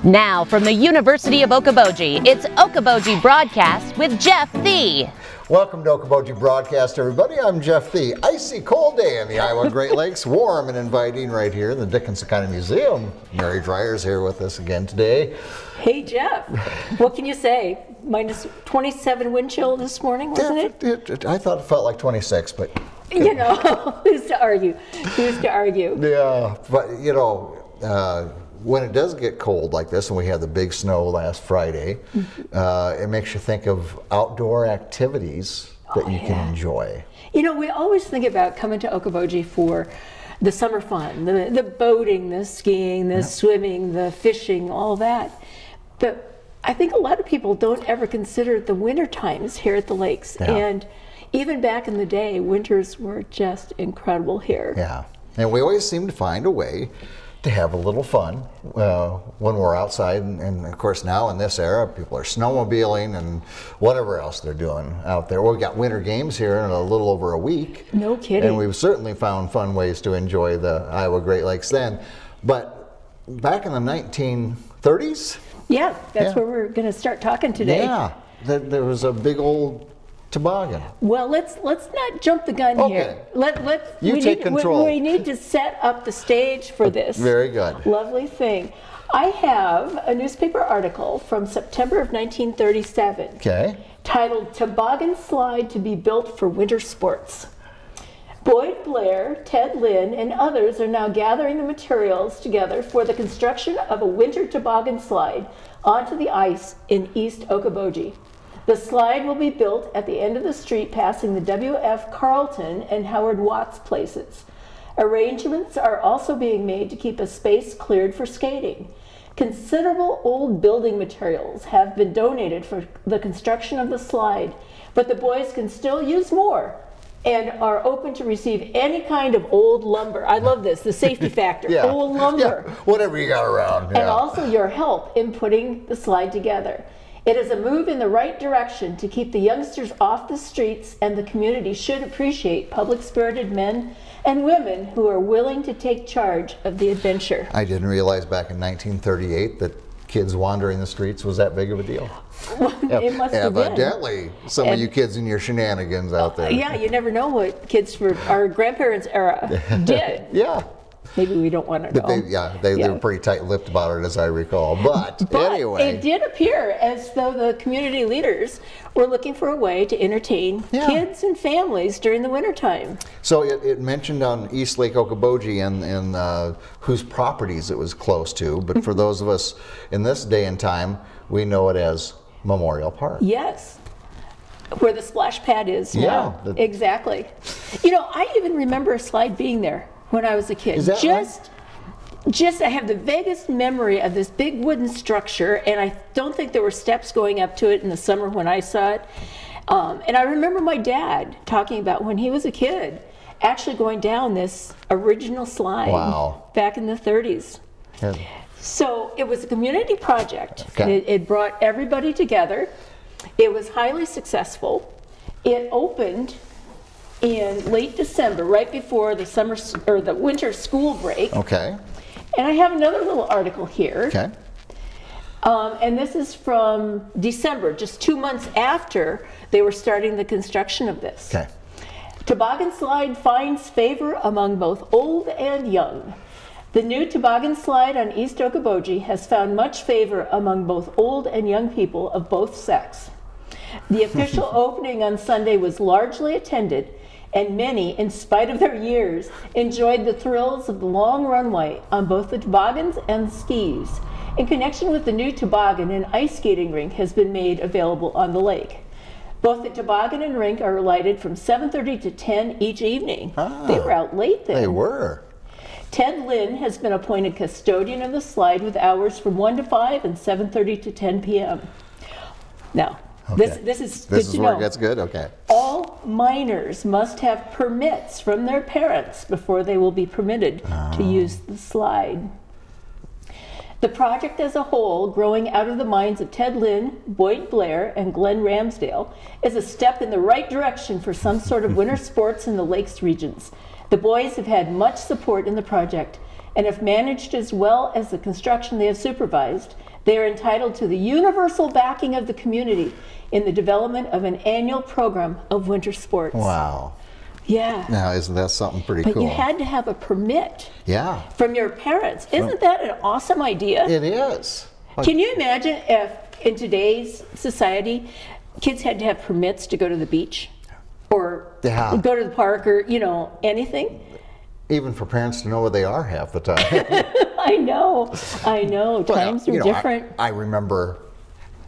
Now, from the University of Okoboji, it's Okoboji Broadcast with Jeff Thee. Welcome to Okoboji Broadcast, everybody. I'm Jeff Thee. Icy cold day in the Iowa Great Lakes, warm and inviting right here in the Dickinson County Museum. Mary Dreier's here with us again today. Hey, Jeff. What can you say? Minus 27 wind chill this morning, wasn't it? I thought it felt like 26, but... You know, who's to argue? Who's to argue? Yeah, but you know, when it does get cold like this, and we had the big snow last Friday, it makes you think of outdoor activities that you can enjoy. You know, we always think about coming to Okoboji for the summer fun, the boating, the skiing, the swimming, the fishing, all that. But I think a lot of people don't ever consider the winter times here at the lakes. And even back in the day, winters were just incredible here. Yeah, and we always seem to find a way to have a little fun when we're outside, and of course now in this era people are snowmobiling and whatever else they're doing out there. We've got winter games here in a little over a week. No kidding. And we've certainly found fun ways to enjoy the Iowa Great Lakes then. But back in the 1930s? Yeah, that's where we're going to start talking today. Yeah, there was a big old toboggan. Well, let's not jump the gun here. You take control. We need to set up the stage for this. Very good. Lovely thing. I have a newspaper article from September of 1937. Okay. Titled "Toboggan Slide to be Built for Winter Sports." Boyd Blair, Ted Lynn, and others are now gathering the materials together for the construction of a winter toboggan slide onto the ice in East Okoboji. The slide will be built at the end of the street passing the W.F. Carleton and Howard Watts places. Arrangements are also being made to keep a space cleared for skating. Considerable old building materials have been donated for the construction of the slide, but the boys can still use more and are open to receive any kind of old lumber. I love this, the safety factor, old lumber. Yeah, whatever you got around. And also your help in putting the slide together. It is a move in the right direction to keep the youngsters off the streets, and the community should appreciate public-spirited men and women who are willing to take charge of the adventure. I didn't realize back in 1938 that kids wandering the streets was that big of a deal. Well, it must have been. Evidently, some of you kids and your shenanigans out there. Yeah, you never know what kids from our grandparents' era did. Yeah. Maybe we don't want to know. They were pretty tight-lipped about it, as I recall. But anyway. It did appear as though the community leaders were looking for a way to entertain kids and families during the wintertime. So it mentioned on East Lake Okoboji and whose properties it was close to, but for those of us in this day and time, we know it as Memorial Park. Yes. Where the splash pad is now. Exactly. You know, I even remember a slide being there when I was a kid. Is that right? I have the vaguest memory of this big wooden structure, and I don't think there were steps going up to it in the summer when I saw it. And I remember my dad talking about when he was a kid, actually going down this original slide back in the 30s. Yeah. So it was a community project. Okay. It brought everybody together. It was highly successful. It opened in late December, right before the summer or the winter school break. Okay. And I have another little article here. Okay. And this is from December, just 2 months after they were starting the construction of this. Okay. Toboggan Slide finds favor among both old and young. The new toboggan slide on East Okoboji has found much favor among both old and young people of both sex. The official opening on Sunday was largely attended, and many, in spite of their years, enjoyed the thrills of the long runway on both the toboggans and skis. In connection with the new toboggan, an ice skating rink has been made available on the lake. Both the toboggan and rink are lighted from 7:30 to 10 each evening. They were out late then. They were. Ted Lynn has been appointed custodian of the slide with hours from 1 to 5 and 7:30 to 10 p.m. Now, this is good to know. Where it gets good? Okay. All minors must have permits from their parents before they will be permitted to use the slide. The project as a whole, growing out of the minds of Ted Lynn, Boyd Blair, and Glenn Ramsdale, is a step in the right direction for some sort of winter sports in the Lakes regions. The boys have had much support in the project and have managed as well as the construction they have supervised. They are entitled to the universal backing of the community in the development of an annual program of winter sports. Wow. Yeah. Now, isn't that something pretty But cool? you had to have a permit from your parents. Isn't that an awesome idea? It is. Can you imagine if in today's society, kids had to have permits to go to the beach or go to the park or, you know, anything? Even for parents to know where they are half the time. I know. Times are different. I remember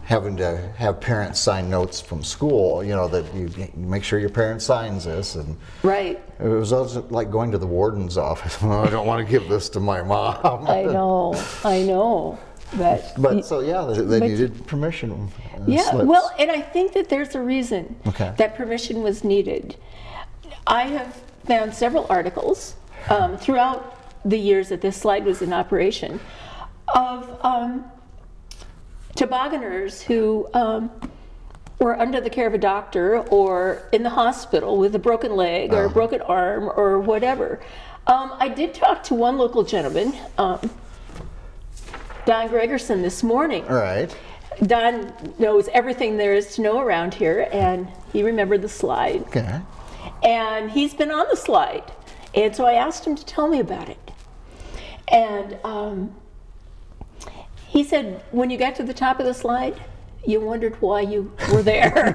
having to have parents sign notes from school, you know, that you make sure your parent signs this. And right. It was also like going to the warden's office. Oh, I don't want to give this to my mom. I know. But so yeah, they needed permission. Yeah, slips. well, and I think that there's a reason that permission was needed. I have found several articles throughout the years that this slide was in operation of tobogganers who were under the care of a doctor or in the hospital with a broken leg or a broken arm or whatever. I did talk to one local gentleman, Don Gregerson, this morning. All right. Don knows everything there is to know around here, and he remembered the slide. Okay. And he's been on the slide. And so I asked him to tell me about it. And he said, when you got to the top of the slide, you wondered why you were there,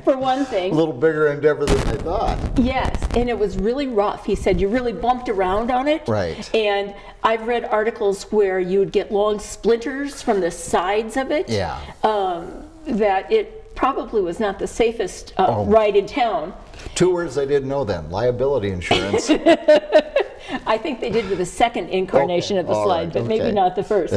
for one thing. A little bigger endeavor than they thought. Yes, and it was really rough. He said you really bumped around on it. Right. And I've read articles where you would get long splinters from the sides of it. Yeah. That it probably was not the safest ride in town. 2 words they didn't know then: liability insurance. I think they did with the second incarnation of the slide, but maybe not the first.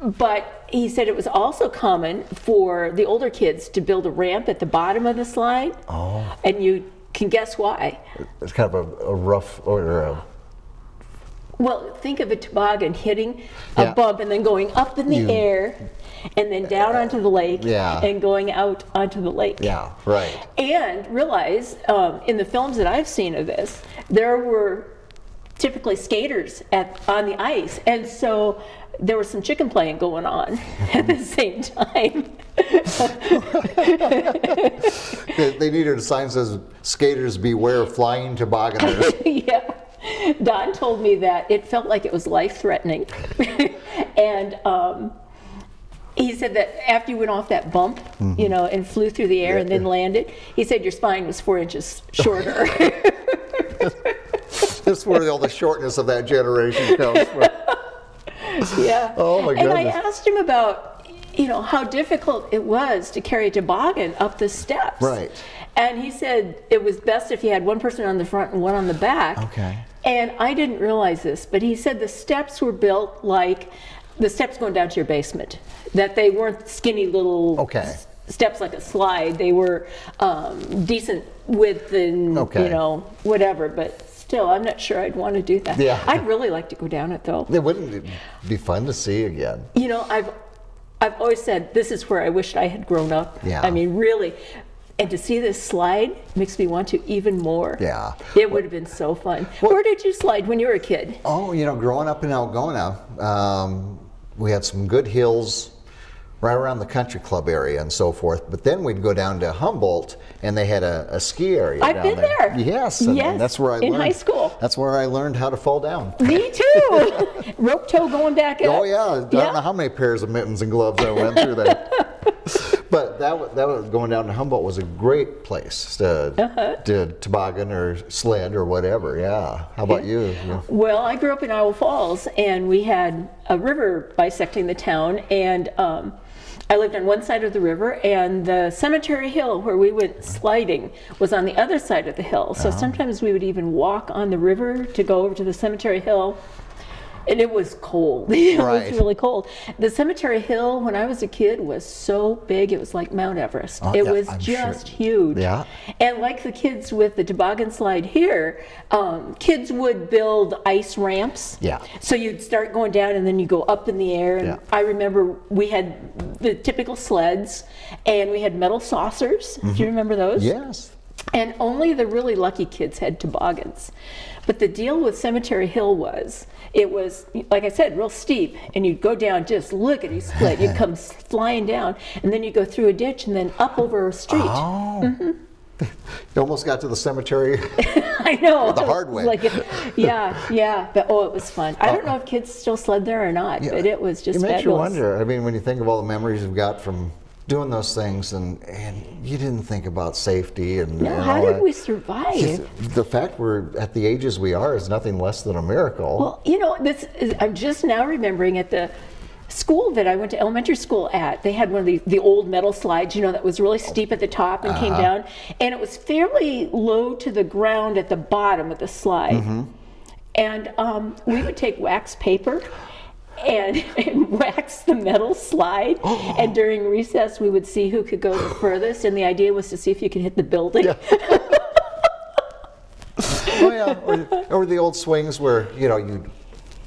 But he said it was also common for the older kids to build a ramp at the bottom of the slide. Oh. And you can guess why. It's kind of a rough Well, think of a toboggan hitting a bump and then going up in the air and then down onto the lake and going out onto the lake. Yeah, right. And realize, in the films that I've seen of this, there were typically skaters on the ice, and so there was some chicken playing going on at the same time. They needed a sign that says, "Skaters beware flying tobogganers." Yeah. Don told me that it felt like it was life-threatening. And he said that after you went off that bump, you know, and flew through the air and then landed, he said your spine was 4 inches shorter. That's where all the shortness of that generation comes from. Yeah. Oh my goodness. And I asked him about, you know, how difficult it was to carry a toboggan up the steps. Right. And he said it was best if you had one person on the front and one on the back. Okay. And I didn't realize this, but he said the steps were built like the steps going down to your basement. That they weren't skinny little steps like a slide. They were decent width and, you know, whatever. But still, I'm not sure I'd want to do that. Yeah. I'd really like to go down it, though. It wouldn't be fun to see again. You know, I've always said this is where I wished I had grown up. Yeah. I mean, really. And to see this slide makes me want to even more. Yeah. It would have been so fun. Where did you slide when you were a kid? Oh, you know, growing up in Algona, we had some good hills right around the country club area and so forth. But then we'd go down to Humboldt, and they had a ski area I've down been there. Yes, and that's where I learned. In high school. That's where I learned how to fall down. Me too. Rope toe going back up. Oh yeah, I don't know how many pairs of mittens and gloves I went through there. But that was going down to Humboldt was a great place to toboggan or sled or whatever. Yeah. How about you? Well, I grew up in Iowa Falls, and we had a river bisecting the town, and I lived on one side of the river, and the cemetery hill where we went sliding was on the other side of the hill. So sometimes we would even walk on the river to go over to the cemetery hill. And it was cold. It was really cold. The cemetery hill, when I was a kid, was so big, it was like Mount Everest. It was just huge. Yeah. And like the kids with the toboggan slide here, kids would build ice ramps. Yeah. So you'd start going down, and then you go up in the air. And I remember we had the typical sleds, and we had metal saucers. Do you remember those? Yes. And only the really lucky kids had toboggans. But the deal with Cemetery Hill was, it was, like I said, real steep, and you'd go down just lickety-split. You'd come flying down, and then you'd go through a ditch and then up over a street. Oh. You almost got to the cemetery. I know. The hard way. Like, yeah. But oh, it was fun. I don't know if kids still sled there or not, but it was just fabulous. It makes you wonder. I mean, when you think of all the memories you've got from doing those things, and you didn't think about safety and how did we survive? The fact we're at the ages we are is nothing less than a miracle. Well, you know, I'm just now remembering at the school that I went to elementary school at, they had one of the old metal slides, you know, that was really steep at the top and came down, and it was fairly low to the ground at the bottom of the slide. And we would take wax paper and wax the metal slide, and during recess we would see who could go the furthest, and the idea was to see if you could hit the building. Oh yeah, or the old swings where, you know, you'd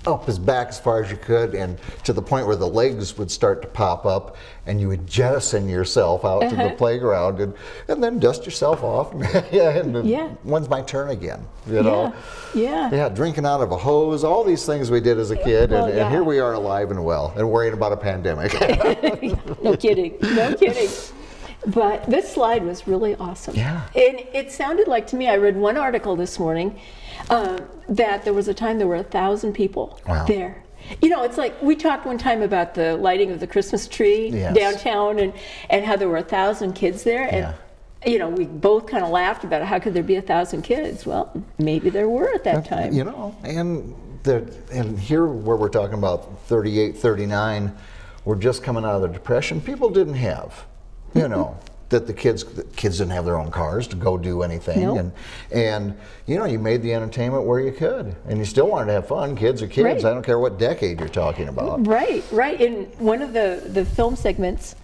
up his back as far as you could, and to the point where the legs would start to pop up, and you would jettison yourself out to the playground, and then dust yourself off. When's my turn again? You know? Yeah, drinking out of a hose, all these things we did as a kid, and here we are alive and well, and worrying about a pandemic. No kidding. But this slide was really awesome. Yeah. And it sounded like to me, I read one article this morning, that there was a time there were 1,000 people there. You know, it's like we talked one time about the lighting of the Christmas tree downtown, and how there were 1,000 kids there. And you know, we both kind of laughed about how could there be 1,000 kids? Well, maybe there were at that time. You know, and here where we're talking about 38, 39, we're just coming out of the Depression. People didn't have, you know, that the kids didn't have their own cars to go do anything, and you know, you made the entertainment where you could, and you still wanted to have fun. Kids are kids. I don't care what decade you're talking about. Right. In one of the film segments,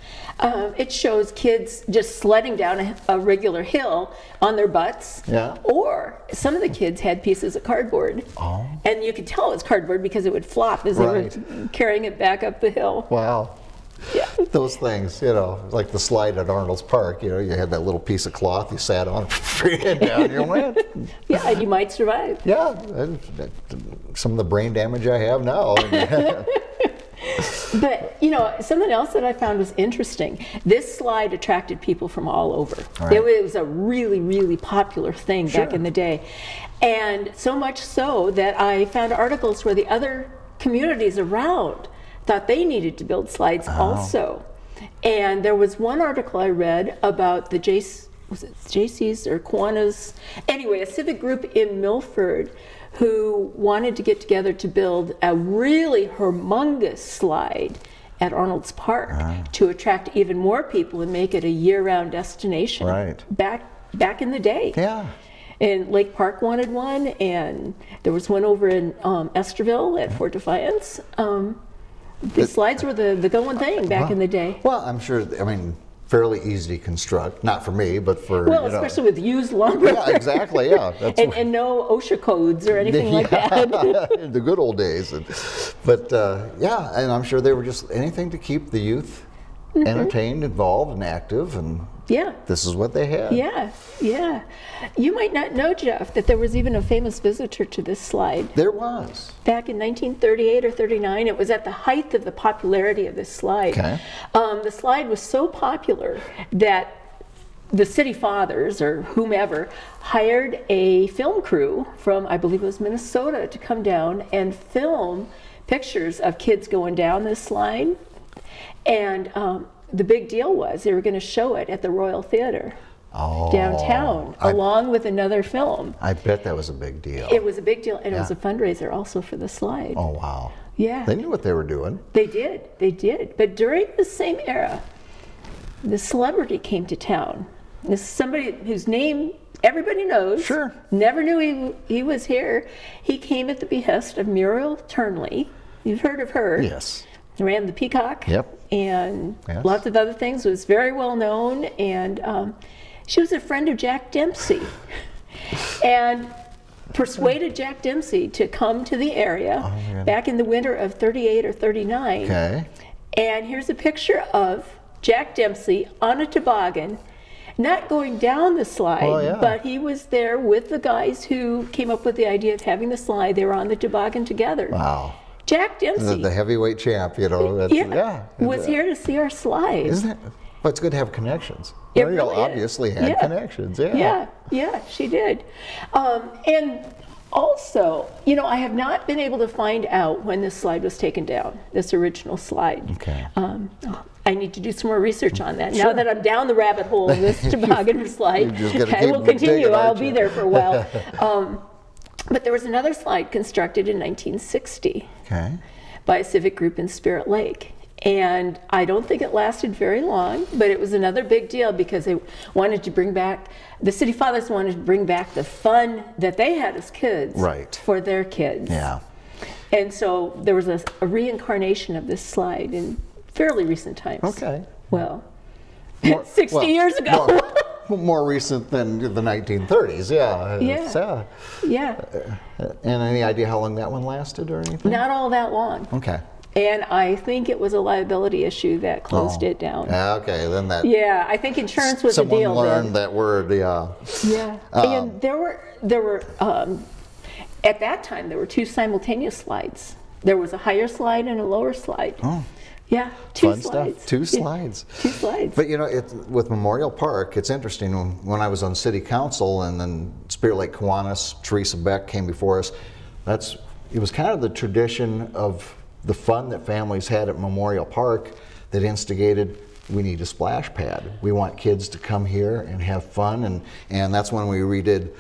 it shows kids just sledding down a regular hill on their butts. Or some of the kids had pieces of cardboard, and you could tell it was cardboard because it would flop as they were carrying it back up the hill. Wow. Those things, you know, like the slide at Arnold's Park, you know, you had that little piece of cloth you sat on, and down you went. And you might survive. Some of the brain damage I have now. But, you know, something else that I found was interesting. This slide attracted people from all over. It was a really, really popular thing back in the day. And so much so that I found articles where the other communities around thought they needed to build slides also. And there was one article I read about the JC's or Kiwanis, anyway, a civic group in Milford who wanted to get together to build a really humongous slide at Arnold's Park to attract even more people and make it a year-round destination. Back in the day. And Lake Park wanted one, and there was one over in Esterville at Fort Defiance. The slides were the going thing back in the day. Well, I'm sure, I mean, fairly easy to construct. Not for me, but for, well, especially with used lumber. Exactly, and no OSHA codes or anything like that. In the good old days. But, and I'm sure they were just anything to keep the youth entertained, involved, and active, and this is what they had. You might not know, Jeff, that there was even a famous visitor to this slide. There was. Back in 1938 or 39, it was at the height of the popularity of this slide. The slide was so popular that the city fathers, or whomever, hired a film crew from, I believe it was Minnesota, to come down and film pictures of kids going down this slide. And the big deal was they were going to show it at the Royal Theater downtown, along with another film. I bet that was a big deal. It was a big deal, and it was a fundraiser also for the slide. Oh, wow. Yeah. They knew what they were doing. They did. But during the same era, the celebrity came to town. This is somebody whose name everybody knows. Sure. Never knew he was here. He came at the behest of Muriel Turnley. You've heard of her. Yes. Ran the Peacock. And lots of other things. Was very well known, and she was a friend of Jack Dempsey, and persuaded Jack Dempsey to come to the area back in the winter of 38 or 39. And here's a picture of Jack Dempsey on a toboggan not going down the slide, Oh, yeah. but he was there with the guys who came up with the idea of having the slide. They were on the toboggan together. Wow. Jack Dempsey, The heavyweight champ, you know. That's, yeah, was here to see our slide. Isn't it? But it's good to have connections. It Muriel really is. obviously had Yeah. connections. Yeah. Yeah, she did. And also, you know, I have not been able to find out when this slide was taken down, this original slide. Okay. I need to do some more research on that. Now that I'm down the rabbit hole in this toboggan slide, You're just gonna I keep will continue. digging, I'll aren't be you? there for a while. But there was another slide constructed in 1960 Okay. by a civic group in Spirit Lake. And I don't think it lasted very long, but it was another big deal because they wanted to bring back, the city fathers wanted to bring back the fun that they had as kids Right. for their kids. Yeah. And so there was a reincarnation of this slide in fairly recent times. Okay. Well, More- 60 well, years ago. More recent than the 1930s, yeah. Yeah. Yeah, And any idea how long that one lasted or anything? not all that long. Okay. And I think it was a liability issue that closed it down. Yeah, okay, then that. Yeah, I think insurance was someone a deal learned then. that word, yeah. Yeah, and there were at that time there were two simultaneous slides. There was a higher slide and a lower slide. Oh. Yeah, two Fun slides. stuff. Two Yeah, slides. two slides. But you know, with Memorial Park, it's interesting. When I was on City Council, and then Spirit Lake Kiwanis, Teresa Beck came before us. It was kind of the tradition of the fun that families had at Memorial Park that instigated, we need a splash pad. We want kids to come here and have fun, and that's when we redid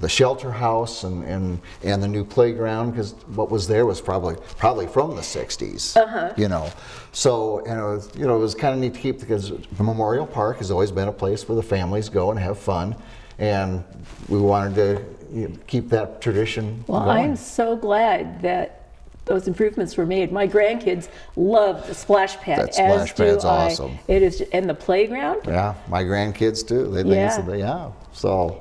the shelter house and the new playground, because what was there was probably from the 60s. You know, so and it was kind of neat to keep, because Memorial Park has always been a place where the families go and have fun, and we wanted to keep that tradition Well, going. I'm so glad that those improvements were made. My grandkids love the splash pad. That splash as pad's do I. awesome. It is, and the playground. Yeah, my grandkids too. They think Yeah. yeah. So,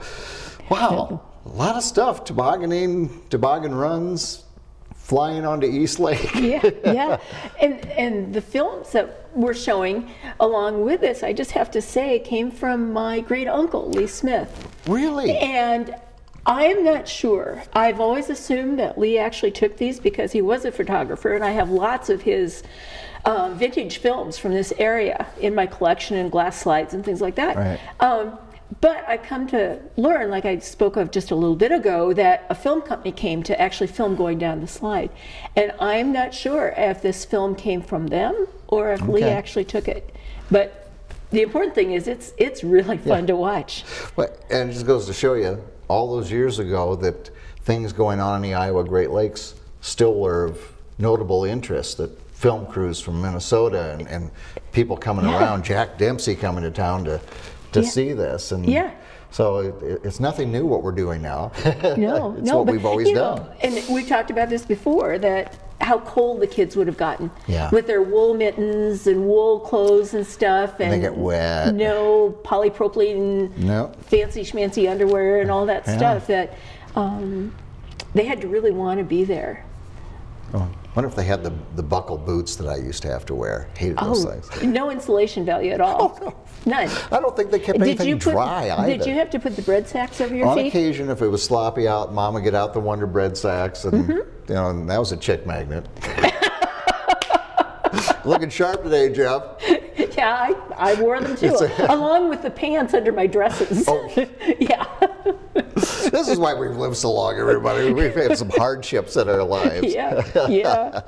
wow, a lot of stuff. Toboggan runs, flying onto East Lake. Yeah, yeah. And the films that we're showing along with this, I just have to say, came from my great uncle, Lee Smith. Really? And I am not sure. I've always assumed that Lee actually took these because he was a photographer, and I have lots of his vintage films from this area in my collection, and glass slides and things like that. Right. But I've come to learn, like I spoke of just a little bit ago, that a film company came to actually film going down the slide. And I'm not sure if this film came from them or if Lee Okay. actually took it. But the important thing is it's really fun to watch. And it just goes to show you, all those years ago, that things going on in the Iowa Great Lakes still were of notable interest, that film crews from Minnesota and people coming around, Jack Dempsey coming to town to see this. And so it's nothing new what we're doing now. No, it's no, what but, we've always done. And we've talked about this before, that how cold the kids would have gotten with their wool mittens and wool clothes and stuff, and they get wet. No polypropylene, fancy schmancy underwear and all that stuff. That they had to really want to be there. Oh, I wonder if they had the buckle boots that I used to have to wear. Hated those things. No insulation value at all. Oh, no. None. I don't think they kept anything dry either. Did you have to put the bread sacks over your On feet? occasion, if it was sloppy out, Mom would get out the Wonder Bread sacks, and and that was a chick magnet. Looking sharp today, Jeff. Yeah, I wore them too, along with the pants under my dresses. Oh. Yeah. This is why we've lived so long, everybody. We've had some hardships in our lives. Yeah.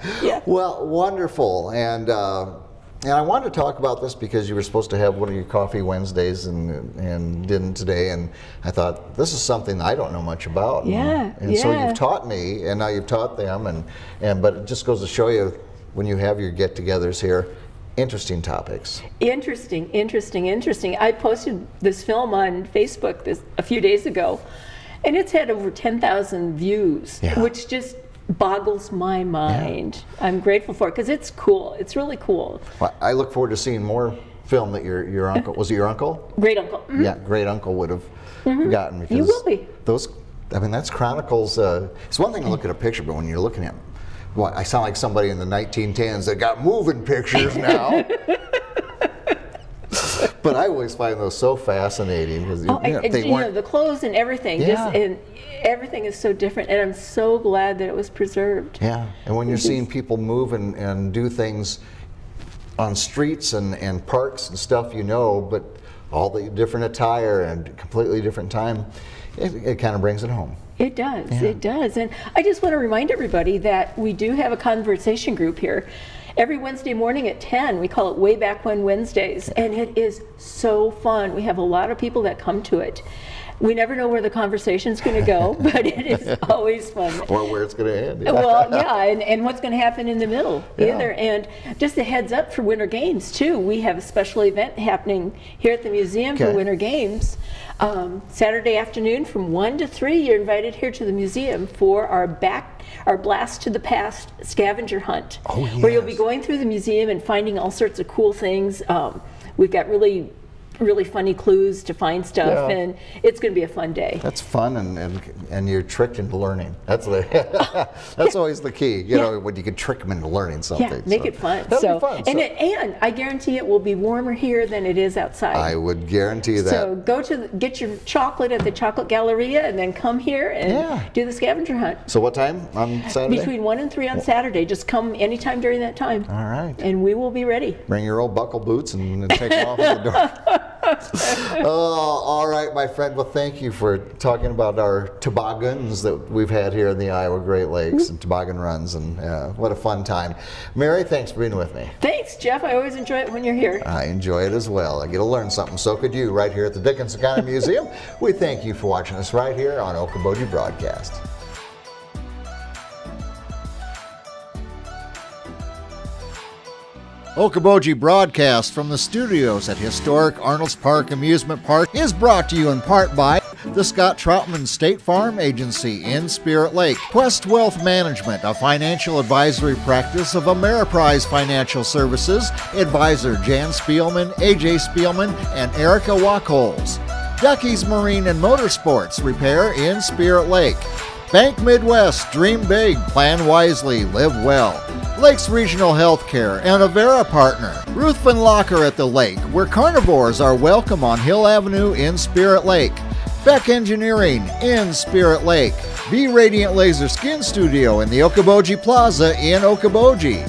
Well, wonderful. And I wanted to talk about this because you were supposed to have one of your coffee Wednesdays and didn't today. And I thought, this is something I don't know much about. And so you've taught me, and now you've taught them. But it just goes to show you, when you have your get-togethers here, interesting topics. Interesting. I posted this film on Facebook a few days ago, and it's had over 10,000 views, which just boggles my mind. I'm grateful for it because it's cool. It's really cool. Well, I look forward to seeing more film that your uncle, was it your uncle? Great uncle. Mm-hmm. Yeah, great uncle would have gotten. Because you will be. Those, I mean, that's chronicles. It's one thing to look at a picture, but when you're looking at, well, I sound like somebody in the 1910s that got moving pictures now. But I always find those so fascinating because the clothes and everything, Yeah. and everything is so different, and I'm so glad that it was preserved. Yeah, and when you're seeing people move and do things on streets and parks and stuff, but all the different attire and completely different time, it kind of brings it home. It does, Yeah. it does. And I just want to remind everybody that we do have a conversation group here. Every Wednesday morning at 10, we call it Way Back When Wednesdays, and it is so fun. We have a lot of people that come to it. We never know where the conversation's going to go, but it is always fun. Or where it's going to end. Yeah. Well, yeah, and what's going to happen in the middle either. And just a heads up for Winter Games, too. We have a special event happening here at the museum for Winter Games. Saturday afternoon from 1 to 3, you're invited here to the museum for our Blast to the Past scavenger hunt, where you'll be going through the museum and finding all sorts of cool things. We've got really funny clues to find stuff, and it's going to be a fun day. That's fun, and you're tricked into learning. That's that's always the key, when you can trick them into learning something. Yeah, make it fun. That'll be fun. And I guarantee it will be warmer here than it is outside. I would guarantee that. So go get your chocolate at the Chocolate Galleria, and then come here and do the scavenger hunt. So what time on Saturday? Between 1 and 3 on Saturday. Just come anytime during that time. All right. And we will be ready. Bring your old buckle boots and take them off at the door. Oh, all right, my friend. Well, thank you for talking about our toboggans that we've had here in the Iowa Great Lakes and toboggan runs, and what a fun time. Mary, thanks for being with me. Thanks, Jeff. I always enjoy it when you're here. I enjoy it as well. I get to learn something. So could you, right here at the Dickinson County Museum. We thank you for watching us right here on Okoboji Broadcast. Okoboji Broadcast from the studios at historic Arnold's Park Amusement Park is brought to you in part by the Scott Troutman State Farm Agency in Spirit Lake, Quest Wealth Management, a financial advisory practice of Ameriprise Financial Services, advisor Jan Spielman, AJ Spielman, and Erica Wachholz. Ducky's Marine and Motorsports Repair in Spirit Lake. Bank Midwest, dream big, plan wisely, live well. Lakes Regional Healthcare and Avera Partner. Ruthven Locker at the lake, where carnivores are welcome on Hill Avenue in Spirit Lake. Beck Engineering in Spirit Lake. Be Radiant Laser Skin Studio in the Okoboji Plaza in Okoboji.